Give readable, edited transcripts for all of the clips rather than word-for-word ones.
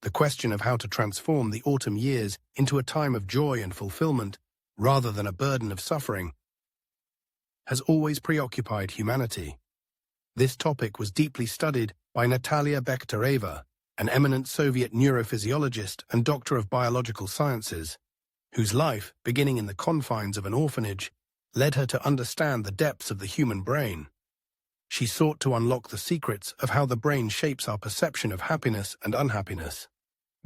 The question of how to transform the autumn years into a time of joy and fulfillment, rather than a burden of suffering, has always preoccupied humanity. This topic was deeply studied by Natalia Bekhtereva, an eminent Soviet neurophysiologist and doctor of biological sciences, whose life, beginning in the confines of an orphanage, led her to understand the depths of the human brain. She sought to unlock the secrets of how the brain shapes our perception of happiness and unhappiness.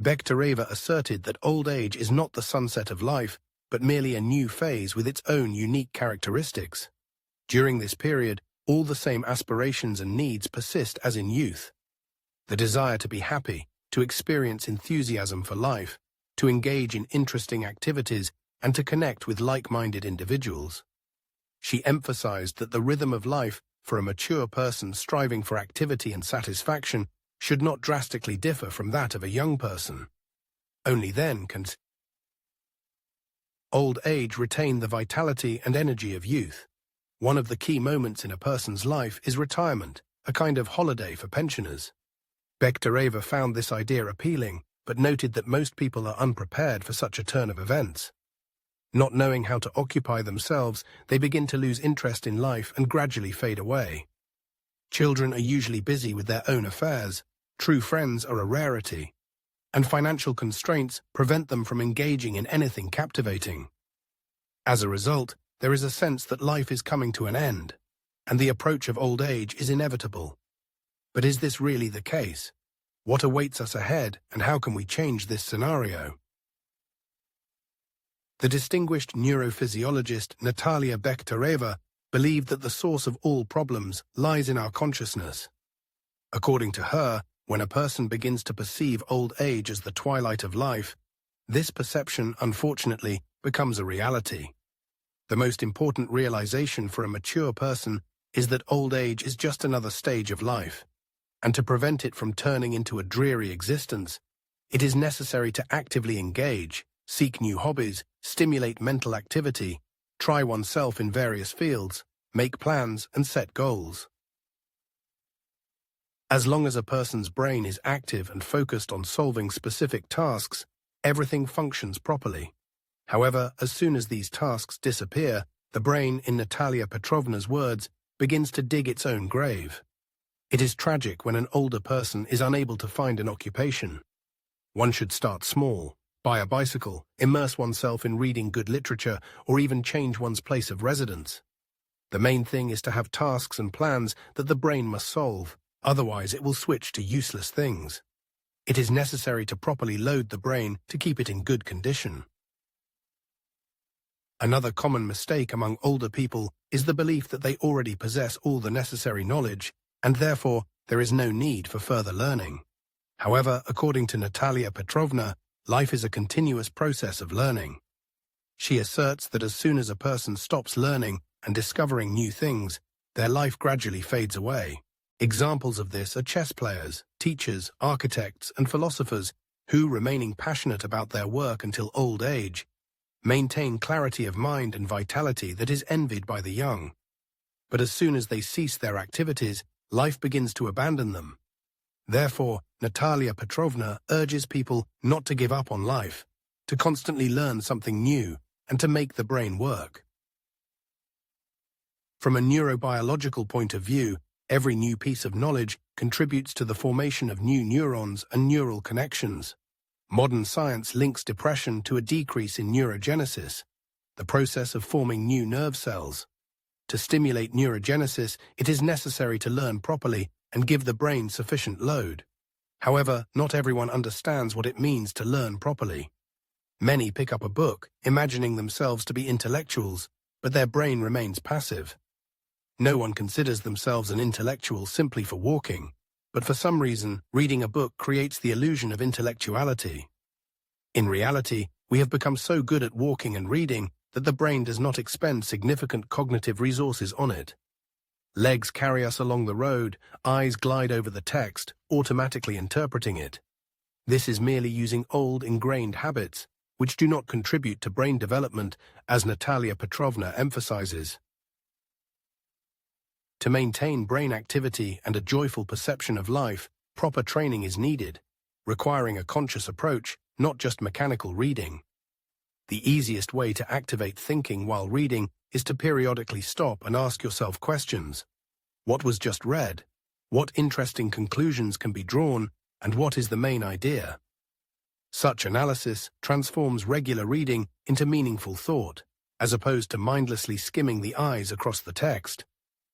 Bekhtereva asserted that old age is not the sunset of life, but merely a new phase with its own unique characteristics. During this period, all the same aspirations and needs persist as in youth. The desire to be happy, to experience enthusiasm for life, to engage in interesting activities, and to connect with like-minded individuals. She emphasized that the rhythm of life for a mature person striving for activity and satisfaction should not drastically differ from that of a young person. Only then can old age retain the vitality and energy of youth. One of the key moments in a person's life is retirement, a kind of holiday for pensioners. Bekhtereva found this idea appealing, but noted that most people are unprepared for such a turn of events. Not knowing how to occupy themselves, they begin to lose interest in life and gradually fade away. Children are usually busy with their own affairs, true friends are a rarity, and financial constraints prevent them from engaging in anything captivating. As a result, there is a sense that life is coming to an end, and the approach of old age is inevitable. But is this really the case? What awaits us ahead, and how can we change this scenario? The distinguished neurophysiologist Natalia Bekhtereva believed that the source of all problems lies in our consciousness. According to her, when a person begins to perceive old age as the twilight of life, this perception, unfortunately, becomes a reality. The most important realization for a mature person is that old age is just another stage of life, and to prevent it from turning into a dreary existence, it is necessary to actively engage, seek new hobbies, stimulate mental activity, try oneself in various fields, make plans, and set goals. As long as a person's brain is active and focused on solving specific tasks, everything functions properly. However, as soon as these tasks disappear, the brain, in Natalia Petrovna's words, begins to dig its own grave. It is tragic when an older person is unable to find an occupation. One should start small, buy a bicycle, immerse oneself in reading good literature, or even change one's place of residence. The main thing is to have tasks and plans that the brain must solve, otherwise it will switch to useless things. It is necessary to properly load the brain to keep it in good condition. Another common mistake among older people is the belief that they already possess all the necessary knowledge, and therefore there is no need for further learning. However, according to Natalia Petrovna, life is a continuous process of learning. She asserts that as soon as a person stops learning and discovering new things, their life gradually fades away. Examples of this are chess players, teachers, architects, and philosophers who, remaining passionate about their work until old age, maintain clarity of mind and vitality that is envied by the young. But as soon as they cease their activities, life begins to abandon them. Therefore, Natalia Petrovna urges people not to give up on life, to constantly learn something new, and to make the brain work. From a neurobiological point of view, every new piece of knowledge contributes to the formation of new neurons and neural connections. Modern science links depression to a decrease in neurogenesis, the process of forming new nerve cells. To stimulate neurogenesis, it is necessary to learn properly and give the brain sufficient load. However, not everyone understands what it means to learn properly. Many pick up a book, imagining themselves to be intellectuals, but their brain remains passive. No one considers themselves an intellectual simply for walking, but for some reason, reading a book creates the illusion of intellectuality. In reality, we have become so good at walking and reading that the brain does not expend significant cognitive resources on it. Legs carry us along the road, eyes glide over the text, automatically interpreting it. This is merely using old, ingrained habits, which do not contribute to brain development, as Natalia Petrovna emphasizes. To maintain brain activity and a joyful perception of life, proper training is needed. requiring a conscious approach, not just mechanical reading. The easiest way to activate thinking while reading is to periodically stop and ask yourself questions. What was just read? What interesting conclusions can be drawn? And what is the main idea? Such analysis transforms regular reading into meaningful thought, as opposed to mindlessly skimming the eyes across the text.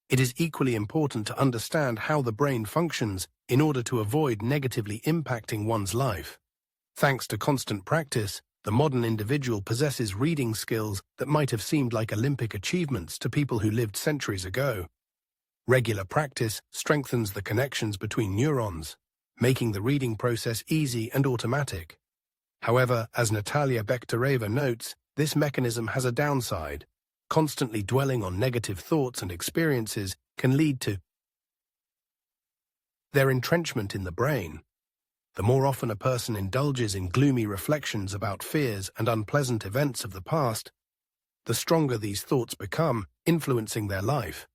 It is equally important to understand how the brain functions in order to avoid negatively impacting one's life. Thanks to constant practice, the modern individual possesses reading skills that might have seemed like Olympic achievements to people who lived centuries ago. Regular practice strengthens the connections between neurons, making the reading process easy and automatic. However, as Natalia Bekhtereva notes, this mechanism has a downside. Constantly dwelling on negative thoughts and experiences can lead to their entrenchment in the brain. The more often a person indulges in gloomy reflections about fears and unpleasant events of the past, the stronger these thoughts become, influencing their life.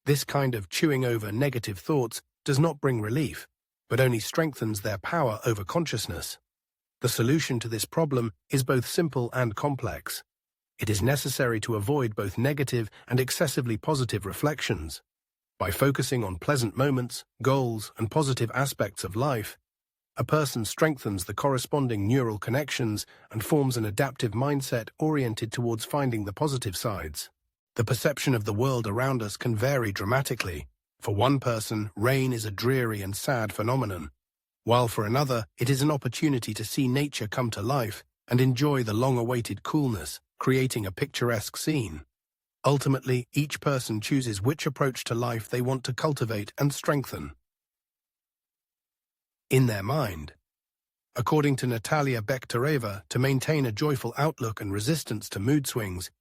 This kind of chewing over negative thoughts does not bring relief, but only strengthens their power over consciousness. The solution to this problem is both simple and complex. It is necessary to avoid both negative and excessively positive reflections. By focusing on pleasant moments, goals, and positive aspects of life, a person strengthens the corresponding neural connections and forms an adaptive mindset oriented towards finding the positive sides. The perception of the world around us can vary dramatically. For one person, rain is a dreary and sad phenomenon, while for another, it is an opportunity to see nature come to life and enjoy the long-awaited coolness, creating a picturesque scene. Ultimately, each person chooses which approach to life they want to cultivate and strengthen in their mind. According to Natalia Bekhtereva, to maintain a joyful outlook and resistance to mood swings,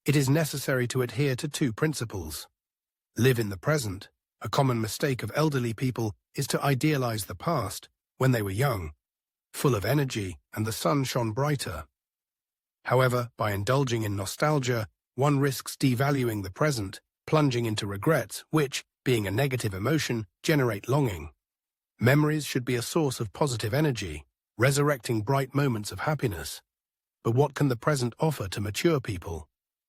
it is necessary to adhere to two principles. Live in the present. A common mistake of elderly people is to idealize the past, when they were young, full of energy, and the sun shone brighter. However, by indulging in nostalgia, one risks devaluing the present, plunging into regrets, which, being a negative emotion, generate longing. Memories should be a source of positive energy, resurrecting bright moments of happiness. But what can the present offer to mature people?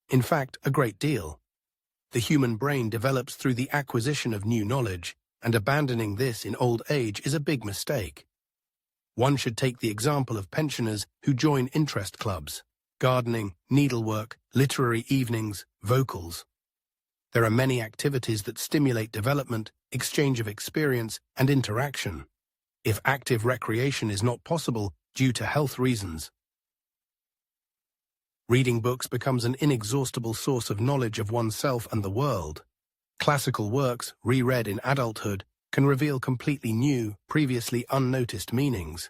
In fact, a great deal. The human brain develops through the acquisition of new knowledge, and abandoning this in old age is a big mistake. One should take the example of pensioners who join interest clubs, gardening, needlework, literary evenings, vocals. There are many activities that stimulate development, exchange of experience, and interaction. If active recreation is not possible due to health reasons, reading books becomes an inexhaustible source of knowledge of oneself and the world. Classical works, reread in adulthood, can reveal completely new, previously unnoticed meanings.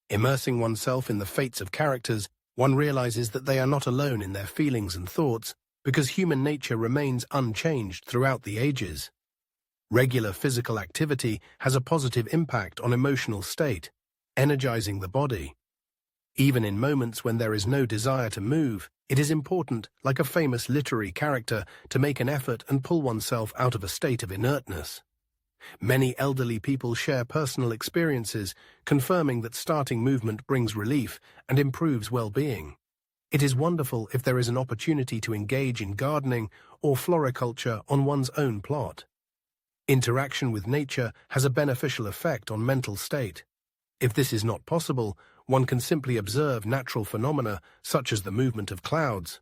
Immersing oneself in the fates of characters, one realizes that they are not alone in their feelings and thoughts, because human nature remains unchanged throughout the ages. Regular physical activity has a positive impact on emotional state, energizing the body. Even in moments when there is no desire to move, it is important, like a famous literary character, to make an effort and pull oneself out of a state of inertness. Many elderly people share personal experiences, confirming that starting movement brings relief and improves well-being. It is wonderful if there is an opportunity to engage in gardening or floriculture on one's own plot. Interaction with nature has a beneficial effect on mental state. If this is not possible, one can simply observe natural phenomena such as the movement of clouds,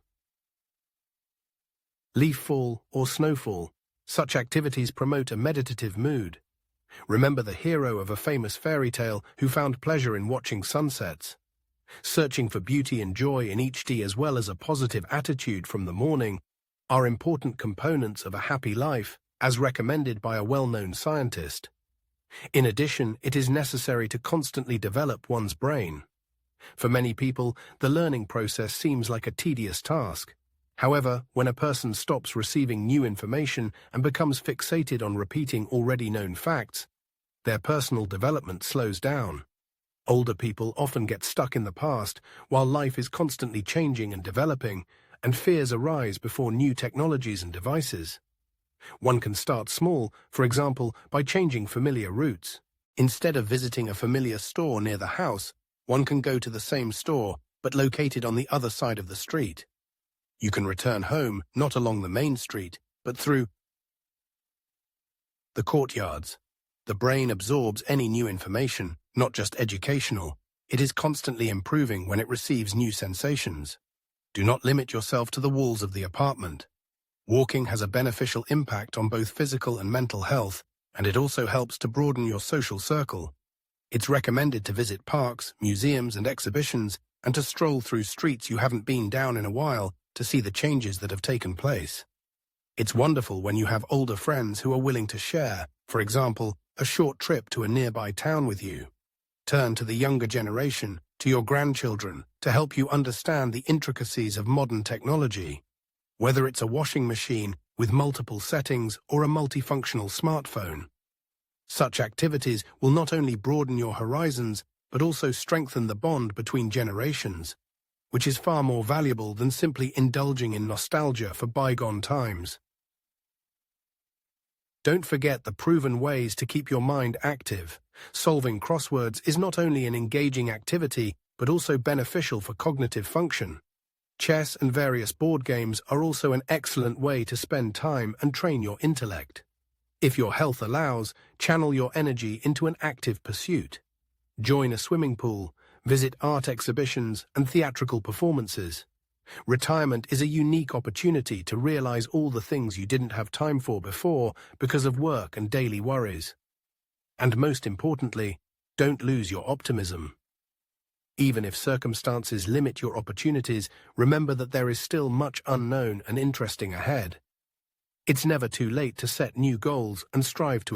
leaf fall, or snowfall. Such activities promote a meditative mood. Remember the hero of a famous fairy tale who found pleasure in watching sunsets. Searching for beauty and joy in each day as well as a positive attitude from the morning are important components of a happy life, as recommended by a well-known scientist. In addition, it is necessary to constantly develop one's brain. For many people, the learning process seems like a tedious task. However, when a person stops receiving new information and becomes fixated on repeating already known facts, their personal development slows down. Older people often get stuck in the past, while life is constantly changing and developing, and fears arise before new technologies and devices. One can start small, for example, by changing familiar routes. Instead of visiting a familiar store near the house, one can go to the same store, but located on the other side of the street. You can return home not along the main street, but through the courtyards. The brain absorbs any new information, not just educational. It is constantly improving when it receives new sensations. Do not limit yourself to the walls of the apartment. Walking has a beneficial impact on both physical and mental health, and it also helps to broaden your social circle. It's recommended to visit parks, museums, and exhibitions, and to stroll through streets you haven't been down in a while to see the changes that have taken place. It's wonderful when you have older friends who are willing to share, for example, a short trip to a nearby town with you. Turn to the younger generation, to your grandchildren, to help you understand the intricacies of modern technology. Whether it's a washing machine with multiple settings or a multifunctional smartphone. Such activities will not only broaden your horizons, but also strengthen the bond between generations, which is far more valuable than simply indulging in nostalgia for bygone times. Don't forget the proven ways to keep your mind active. Solving crosswords is not only an engaging activity, but also beneficial for cognitive function. Chess and various board games are also an excellent way to spend time and train your intellect. If your health allows, channel your energy into an active pursuit. Join a swimming pool, visit art exhibitions and theatrical performances. Retirement is a unique opportunity to realize all the things you didn't have time for before because of work and daily worries. And most importantly, don't lose your optimism. Even if circumstances limit your opportunities, remember that there is still much unknown and interesting ahead. It's never too late to set new goals and strive to